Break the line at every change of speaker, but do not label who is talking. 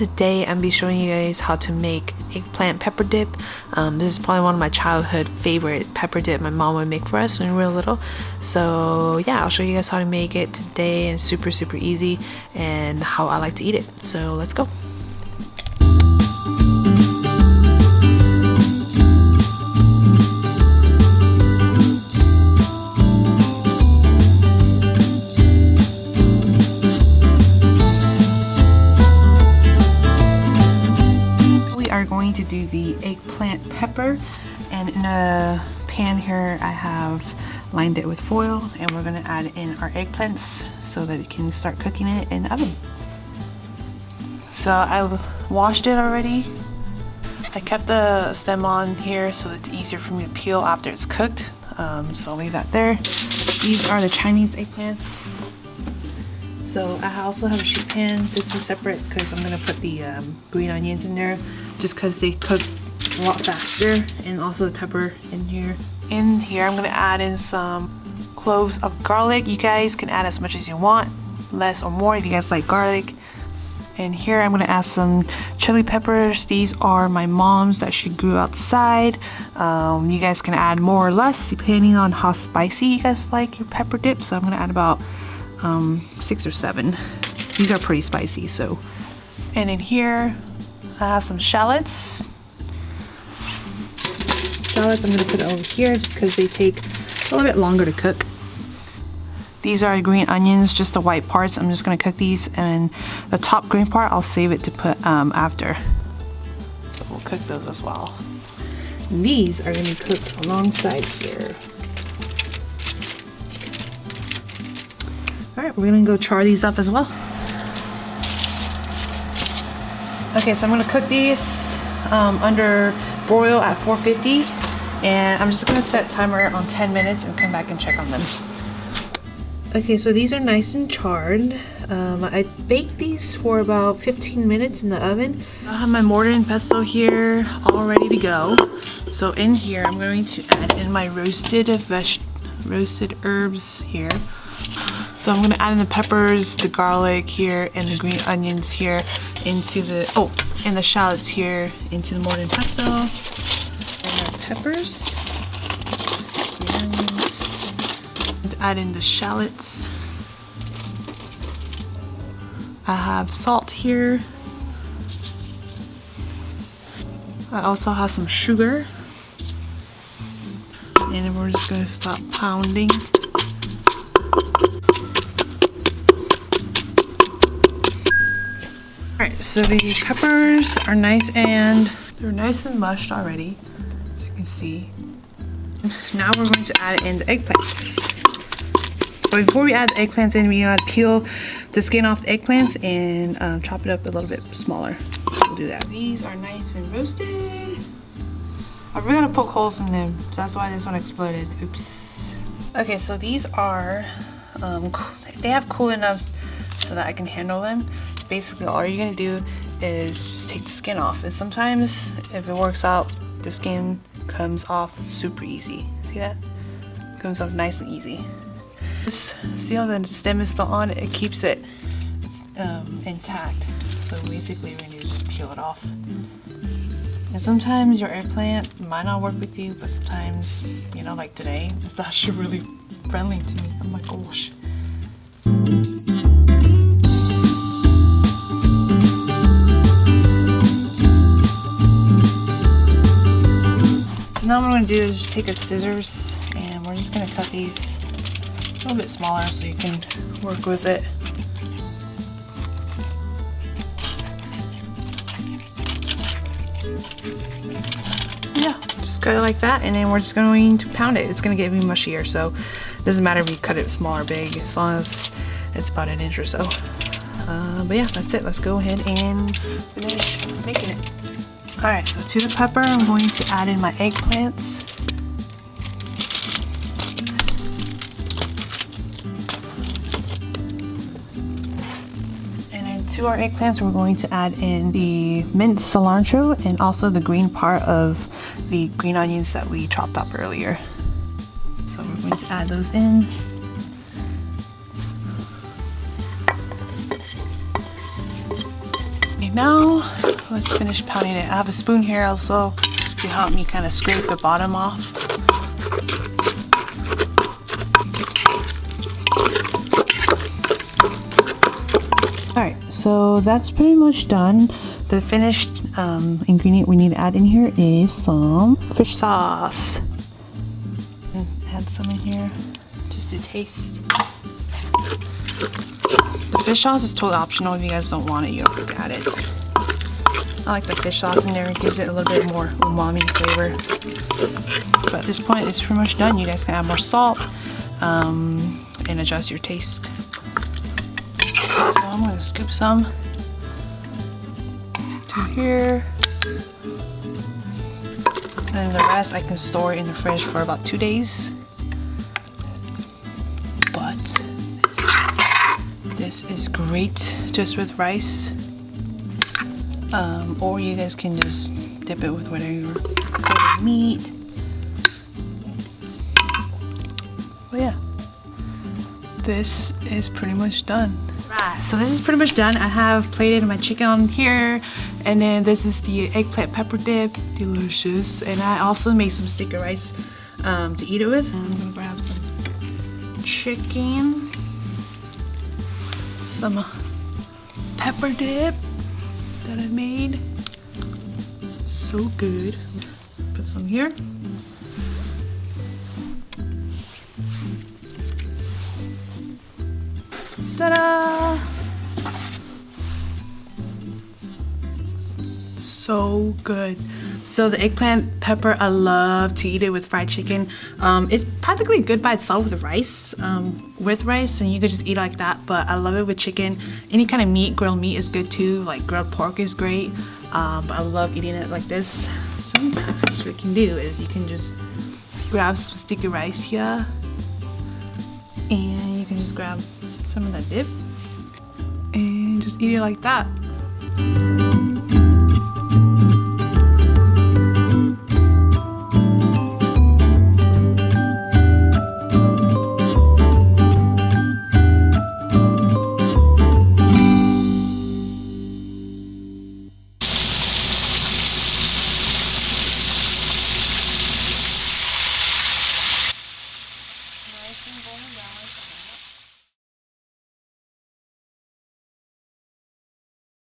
today I'm be showing you guys how to make eggplant pepper dip. This is probably one of my childhood favorite pepper dip my mom would make for us when we were little. So yeah, I'll show you guys how to make it today, and super easy, and how I like to eat it. So let's go. Going to do the eggplant pepper, and in a pan here I have lined it with foil, and we're going to add in our eggplants so that we can start cooking it in the oven. So I've washed it already. I kept the stem on here so it's easier for me to peel after it's cooked, so I'll leave that there. These are the Chinese eggplants. So I also have a sheet pan. This is separate because I'm going to put the green onions in there, just because they cook a lot faster, and also the pepper in here. In here I'm going to add in some cloves of garlic. You guys can add as much as you want, less or more if you guys like garlic. And here I'm going to add some chili peppers. These are my mom's that she grew outside. You guys can add more or less depending on how spicy you guys like your pepper dip. So I'm going to add about 6 or 7. These are pretty spicy. So, and in here I have some shallots. I'm going to put it over here just because they take a little bit longer to cook. These are green onions, just the white parts. I'm just going to cook these, and the top green part I'll save it to put after. So we'll cook those as well. And these are going to be cooked alongside here. Alright, we're going to go char these up as well. Okay, so I'm going to cook these under broil at 450, and I'm just going to set timer on 10 minutes and come back and check on them. Okay, so these are nice and charred. I baked these for about 15 minutes in the oven. I have my mortar and pestle here all ready to go. So in here I'm going to add in my roasted herbs here. So I'm going to add in the peppers, the garlic here, and the green onions here into the, and the shallots here into the mortar and pestle. And our peppers, the onions. And add in the shallots. I have salt here. I also have some sugar. And then we're just going to stop pounding. Alright, so the peppers are nice and they're nice and mushed already, as you can see. Now we're going to add in the eggplants. But before we add the eggplants in, we gotta peel the skin off the eggplants and chop it up a little bit smaller. So we'll do that. These are nice and roasted. I really gotta poke holes in them, so that's why this one exploded. Oops. Okay, so these are, they have cool enough so that I can handle them. Basically all you're gonna do is just take the skin off, and sometimes if it works out, the skin comes off super easy. See that? It comes off nice and easy. Just see how the stem is still on? It keeps it intact. So basically we're gonna just peel it off. And sometimes your eggplant might not work with you, but sometimes, you know, like today, it's actually really friendly to me. Oh my gosh. Now what I'm going to do is just take a scissors, and we're just going to cut these a little bit smaller so you can work with it. Yeah, just cut it like that, and then we're just going to pound it. It's going to get even mushier, so it doesn't matter if you cut it small or big, as long as it's about an inch or so. But yeah, that's it. Let's go ahead and finish making it. Alright, so to the pepper, I'm going to add in my eggplants. And then to our eggplants, we're going to add in the minced cilantro and also the green part of the green onions that we chopped up earlier. So we're going to add those in. right now, let's finish pounding it. I have a spoon here also to help me kind of scrape the bottom off. Alright, so that's pretty much done. The finished ingredient we need to add in here is some fish sauce. And add some in here just to taste. The fish sauce is totally optional. If you guys don't want it, you don't have to add it. I like the fish sauce in there. It gives it a little bit more umami flavor. But at this point, it's pretty much done. You guys can add more salt and adjust your taste. So I'm going to scoop some to here. And the rest I can store in the fridge for about 2 days. But this is great just with rice. Or you guys can just dip it with whatever favorite meat. But yeah, this is pretty much done. Right, so this is pretty much done. I have plated my chicken on here, and then this is the eggplant pepper dip, delicious. And I also made some sticky rice to eat it with. I'm gonna grab some chicken, some pepper dip that I made. So good. Put some here. Ta-da! So good. So the eggplant pepper, I love to eat it with fried chicken. It's practically good by itself with rice, and you could just eat it like that. But I love it with chicken. Any kind of meat, grilled meat is good too. Like grilled pork is great. But I love eating it like this. Sometimes what you can do is you can just grab some sticky rice here, and you can just grab some of that dip and just eat it like that.